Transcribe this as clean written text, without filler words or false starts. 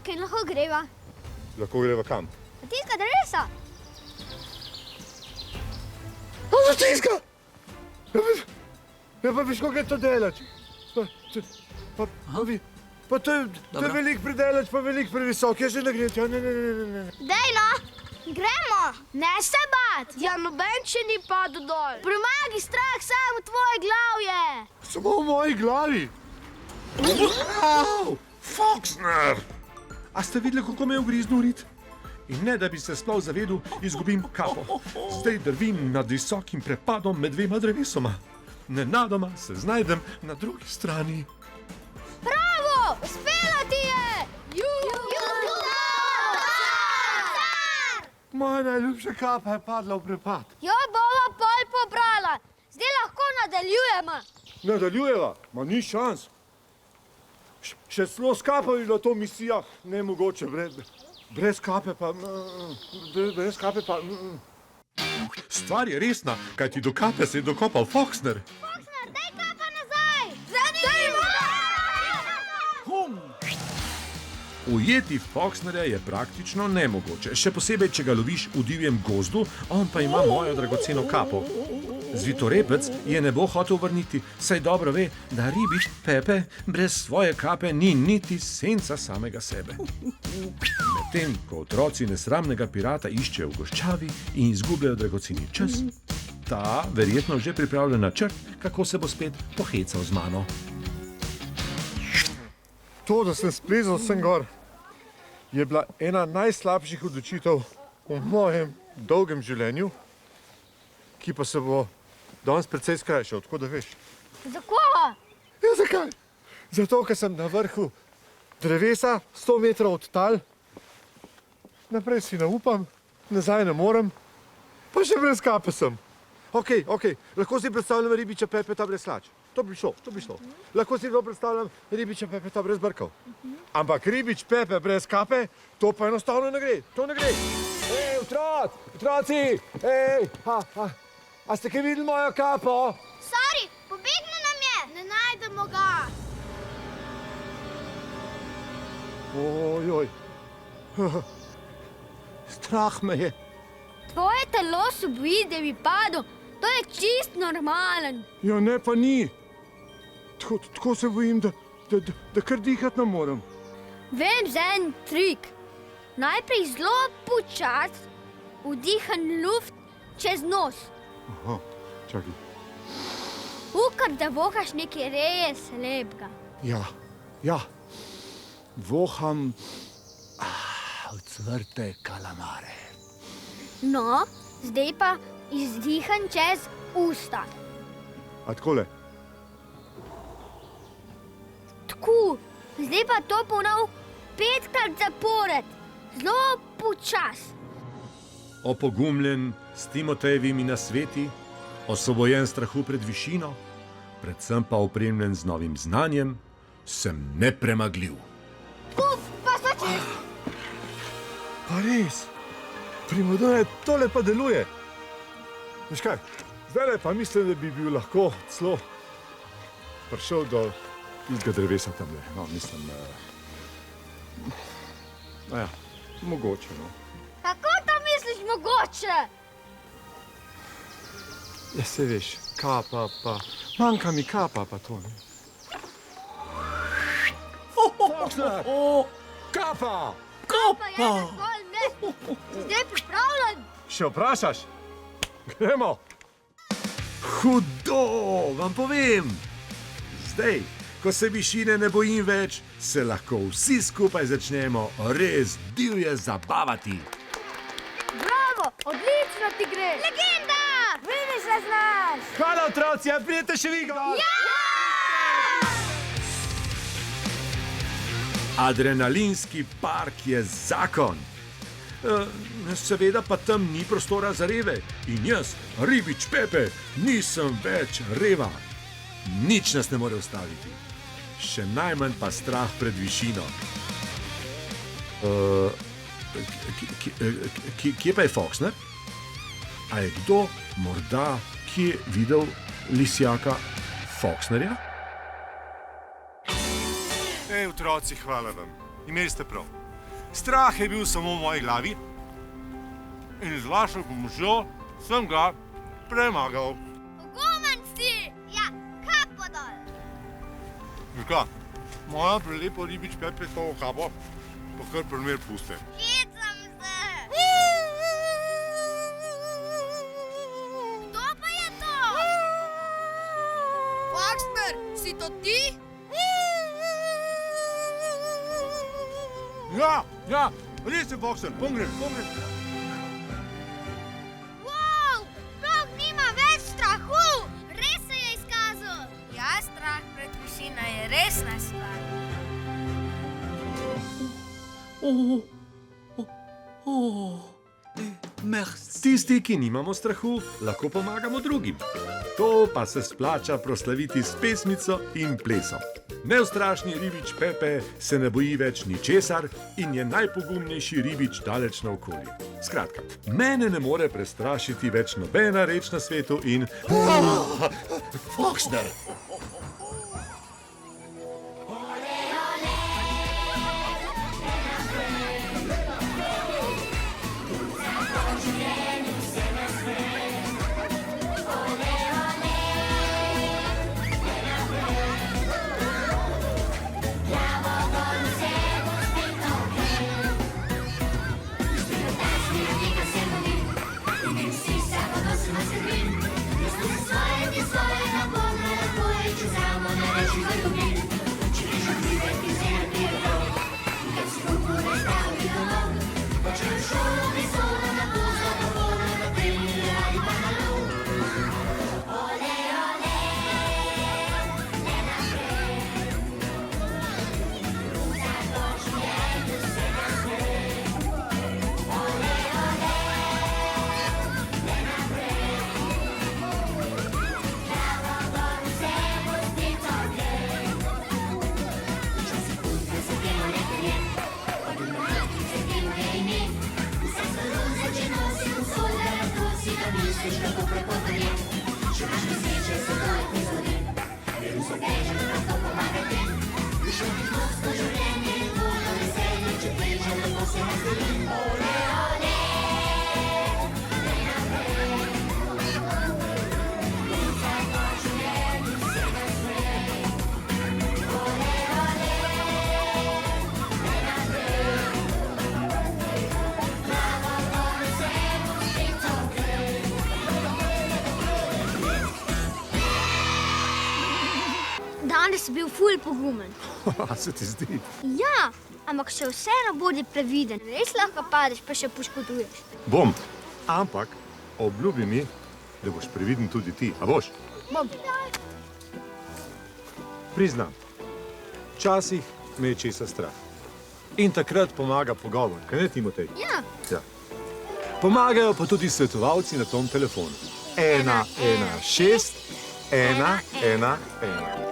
Ok, lahko greva. Lahko greva kam? Na tiska drevesa. Na tiska! Ja, pa veš, kako je to delati? Pa to je velik predelač, pa velik previsok. Jaz že ne grem. Ne. Dej no, gremo. Ne se bat. Ja, noben še ni padel dol. Premagi strah samo v tvoje glavje. Samo v moji glavi. Foxner! A ste videli, kako me je ugriznil rit? In ne, da bi se sploh zavedel, izgubim kapo. Zdaj drvim nad visokim prepadom med dvema drevesoma. Nenadoma se znajdem na drugi strani. Bravo! Uspela ti je! Moja najljubša kapa je padla v prepad. Jo bova pol pobrala. Zdaj lahko nadaljujemo. Nadaljujeva? Ma ni šans. Še celo s kapo je bila to misija nemogoče. Brez kape pa... Stvar je resna, kaj ti do kape se je dokopal Foxner. Foxner, daj kapa nazaj! Zanimivo! Ujeti Foxnerja je praktično nemogoče, še posebej, če ga loviš v divjem gozdu, on pa ima mojo dragoceno kapo. Zvitorepec je ne bo hotel vrniti, saj dobro ve, da ribič Pepe brez svoje kape ni niti senca samega sebe. Medtem, ko otroci nesramnega pirata iščejo v goščavi in izgubljajo dragoceni čas, ta verjetno že pripravlja načrt, kako se bo spet pohecal z mano. To, da sem splezal sem gor, je bila ena najslabših odločitev v mojem dolgem življenju, ki pa se bo danes precej skrajšal, tako da veš. Za koga? Ja, zakaj? Zato, ker sem na vrhu drevesa, 100 metrov od tal, naprej si ne upam, nazaj ne morem, pa še brez kape sem. Ok, lahko si predstavljam ribiča Pepeta brez hlač. To bi šlo. Lahko si predstavljam ribiča Pepeta brez brkov. Ampak ribič Pepe brez kape, to pa enostavno ne gre. To ne gre. Ej, otroci! Ej, a ste kaj videli mojo kapo? Sorry, pobegnil nam je. Ne najdemo ga. Ojoj. Strah me je. Tvoje telo se boji, da bi padel. To je čist normalen. Ja, ne pa ni. Tako se bojim, da kar dihati ne morem. Vem za en trik. Najprej zelo počas vdihan luft čez nos. Aha, čakaj. Ukar, da vohaš nekaj res lepega. Ja. Voham ocvrte kalamare. No, zdaj pa izdihan čez usta. A takole? Tako, zdaj pa to ponov 5-krat zapored. Zelo počas. Opogumljen s Timotejevimi nasveti, osvobojen strahu pred višino, predvsem pa opremljen z novim znanjem, sem nepremagljiv. Uf, pa sva čez. Pa res, Primodone, tole pa deluje. Veš kaj, zdaj pa mislim, da bi bil lahko celo prišel do tistega drevesa tamle. No, mislim, mogoče, no. Kako to misliš mogoče? Ja, se veš, kapa pa, manjka mi kapa pa to, ne. Foxner! Kapa! Pa je zgolj ne. Zdaj pripravljen. Še vprašaš? Gremo! Hudo, vam povem! Zdaj, ko se višine ne bojim več, se lahko vsi skupaj začnemo res divje zabavati. Bravo, odlično ti gre. Legenda! Vidiš, da znaš. Hvala, otroci, a pridete še vi gor? Ja! Adrenalinski park je zakon. Seveda pa tam ni prostora za reve. In jaz, ribič Pepe, nisem več reva. Nič nas ne more ustaviti. Še najmanj pa strah pred višino. Kje pa je Foxner? A je kdo morda kje videl lisjaka Foxnerja? Ej, otroci, hvala vam. Imeli ste prav. Strah je bil samo v moji glavi in z vašo pomočjo sem ga premagal. Pogumen si! Ja, kapo dol! Žika, moja prelepo ribič Pepe s to kapo, pa kar primer puste. Hecam se! Kdo pa je to? Foxter, si to ti? Ja, res je, Boxer, pongren. Wow, sploh nima več strahu! Res se je izkazal! Ja, strah pred višino je resna stvar. Tisti, ki nimamo strahu, lahko pomagamo drugim. To pa se splača proslaviti s pesmico in plesom. Neustrašni ribič Pepe se ne boji več ničesar in je najpogumnejši ribič daleč naokoli. Skratka, mene ne more prestrašiti več nobena reč na svetu in... Foxter! Danes si bil ful pogumen. Se ti zdi? Ja, ampak še vseeno bodi previden. Res lahko padeš, pa še poškoduješ. Bom, ampak obljubi mi, da boš previden tudi ti. A boš? Bom. Priznam, včasih me je česa strah. In takrat pomaga pogovor, kaj ne, Timotej? Ja. Ja. Pomagajo pa tudi svetovalci na tom telefonu. 116 111.